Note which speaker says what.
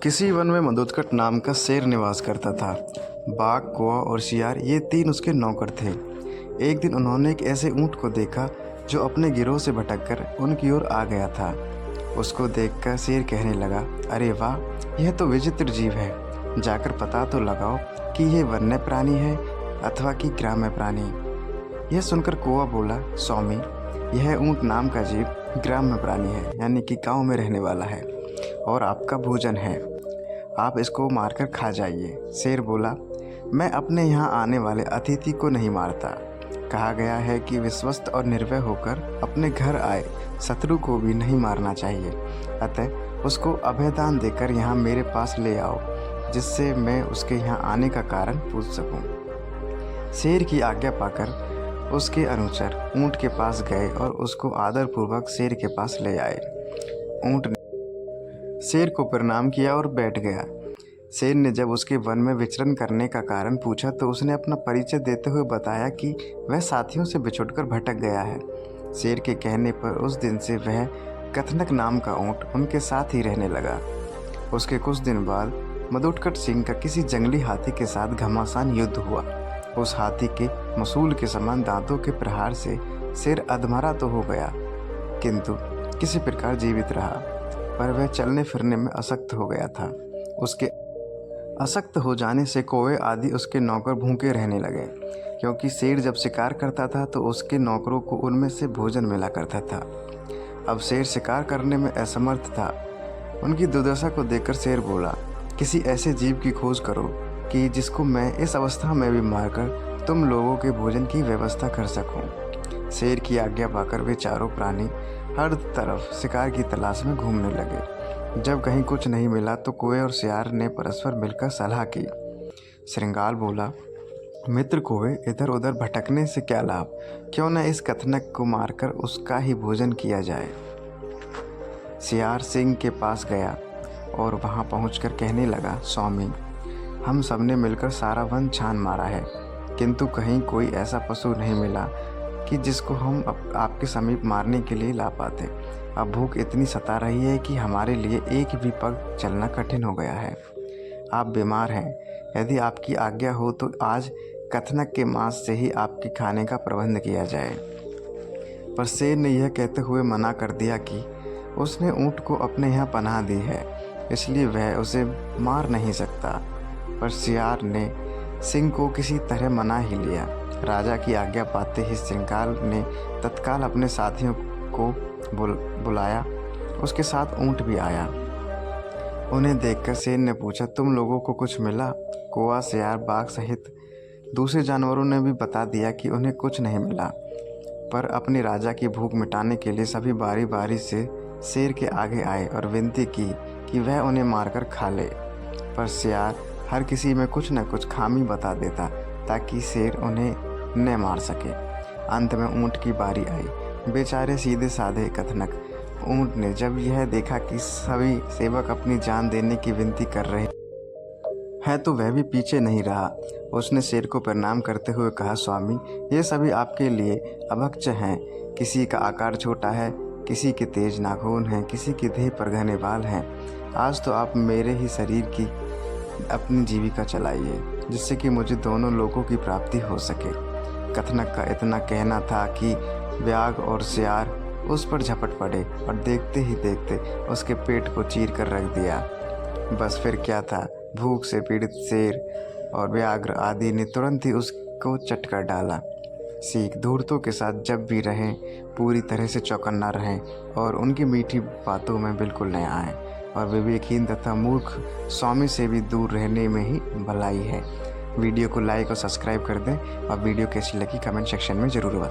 Speaker 1: किसी वन में मधुकट नाम का शेर निवास करता था। बाघ, कौवा और शियार ये तीन उसके नौकर थे। एक दिन उन्होंने एक ऐसे ऊंट को देखा जो अपने गिरोह से भटककर उनकी ओर आ गया था। उसको देखकर शेर कहने लगा, अरे वाह, यह तो विचित्र जीव है। जाकर पता तो लगाओ कि यह वन्य प्राणी है अथवा कि ग्राम्य प्राणी। यह सुनकर कौवा बोला, स्वामी, यह ऊंट नाम का जीव ग्राम्य प्राणी है, यानी कि गांव में रहने वाला है और आपका भोजन है। आप इसको मारकर खा जाइए। शेर बोला, मैं अपने यहाँ आने वाले अतिथि को नहीं मारता। कहा गया है कि विश्वस्त और निर्भय होकर अपने घर आए शत्रु को भी नहीं मारना चाहिए। अतः उसको अभयदान देकर यहाँ मेरे पास ले आओ, जिससे मैं उसके यहाँ आने का कारण पूछ सकूं। शेर की आज्ञा पाकर उसके अनुचर ऊंट के पास गए और उसको आदरपूर्वक शेर के पास ले आए। ऊंट ने शेर को प्रणाम किया और बैठ गया। शेर ने जब उसके वन में विचरण करने का कारण पूछा तो उसने अपना परिचय देते हुए बताया कि वह साथियों से बिछुड़कर भटक गया है। शेर के कहने पर उस दिन से वह कथनक नाम का ऊंट उनके साथ ही रहने लगा। उसके कुछ दिन बाद मधुकट सिंह का किसी जंगली हाथी के साथ घमासान युद्ध हुआ। उस हाथी के मसूल के समान दांतों के प्रहार से शेर अधमरा तो हो गया, किंतु किसी प्रकार जीवित रहा। पर वह चलने फिरने में अशक्त हो गया था। उसके अशक्त हो जाने से कौवे आदि उसके नौकर भूखे रहने लगे, क्योंकि शेर जब शिकार करता था तो उसके नौकरों को उनमें से भोजन मिला करता था। अब शेर शिकार करने में असमर्थ था। उनकी दुर्दशा को देखकर शेर बोला, किसी ऐसे जीव की खोज करो कि जिसको मैं इस अवस्था में भी मारकर तुम लोगों के भोजन की व्यवस्था कर सकूं। शेर की आज्ञा पाकर वे चारों प्राणी हर तरफ शिकार की तलाश में घूमने लगे। जब कहीं कुछ नहीं मिला तो कौवे और शियार ने परस्पर मिलकर सलाह की। श्रृंगार बोला, मित्र कौवे, इधर उधर भटकने से क्या लाभ, क्यों न इस कथनक को मारकर उसका ही भोजन किया जाए। शियार सिंह के पास गया और वहां पहुंचकर कहने लगा, स्वामी, हम सबने मिलकर सारा वन छान मारा है, किंतु कहीं कोई ऐसा पशु नहीं मिला कि जिसको हम आपके समीप मारने के लिए ला पाते। अब भूख इतनी सता रही है कि हमारे लिए एक भी पग चलना कठिन हो गया है। आप बीमार हैं, यदि आपकी आज्ञा हो तो आज कथनक के मांस से ही आपके खाने का प्रबंध किया जाए। पर शेर ने यह कहते हुए मना कर दिया कि उसने ऊंट को अपने यहाँ पनाह दी है, इसलिए वह उसे मार नहीं सकता। पर शियार ने सिंह को किसी तरह मना ही लिया। राजा की आज्ञा पाते ही श्रृंगार ने तत्काल अपने साथियों को बुलाया। उसके साथ ऊंट भी आया। उन्हें देखकर शेर ने पूछा, तुम लोगों को कुछ मिला? कौवा, शियार, बाघ सहित दूसरे जानवरों ने भी बता दिया कि उन्हें कुछ नहीं मिला। पर अपनी राजा की भूख मिटाने के लिए सभी बारी बारी से शेर के आगे आए और विनती की कि वह उन्हें मारकर खा ले। पर शियार हर किसी में कुछ न कुछ खामी बता देता ताकि शेर उन्हें न मार सके। अंत में ऊंट की बारी आई। बेचारे सीधे साधे कथनक ऊंट ने जब यह देखा कि सभी सेवक अपनी जान देने की विनती कर रहे हैं तो वह भी पीछे नहीं रहा। उसने शेर को प्रणाम करते हुए कहा, स्वामी, ये सभी आपके लिए अभक्ष हैं। किसी का आकार छोटा है, किसी के तेज नाखून हैं, किसी के देह पर घने बाल हैं। आज तो आप मेरे ही शरीर की अपनी जीविका चलाइए, जिससे कि मुझे दोनों लोगों की प्राप्ति हो सके। कथनक का इतना कहना था कि बाघ और शियार उस पर झपट पड़े और देखते ही देखते उसके पेट को चीर कर रख दिया। बस फिर क्या था, भूख से पीड़ित शेर और व्याघ्र आदि ने तुरंत ही उसको चट कर डाला। सीख, धूर्तों के साथ जब भी रहें पूरी तरह से चौकन्ना रहें और उनकी मीठी बातों में बिल्कुल न आएं, और विवेकहीन तथा मूर्ख स्वामी से भी दूर रहने में ही भलाई है। वीडियो को लाइक और सब्सक्राइब कर दें और वीडियो कैसी लगी कमेंट सेक्शन में ज़रूर बताएं।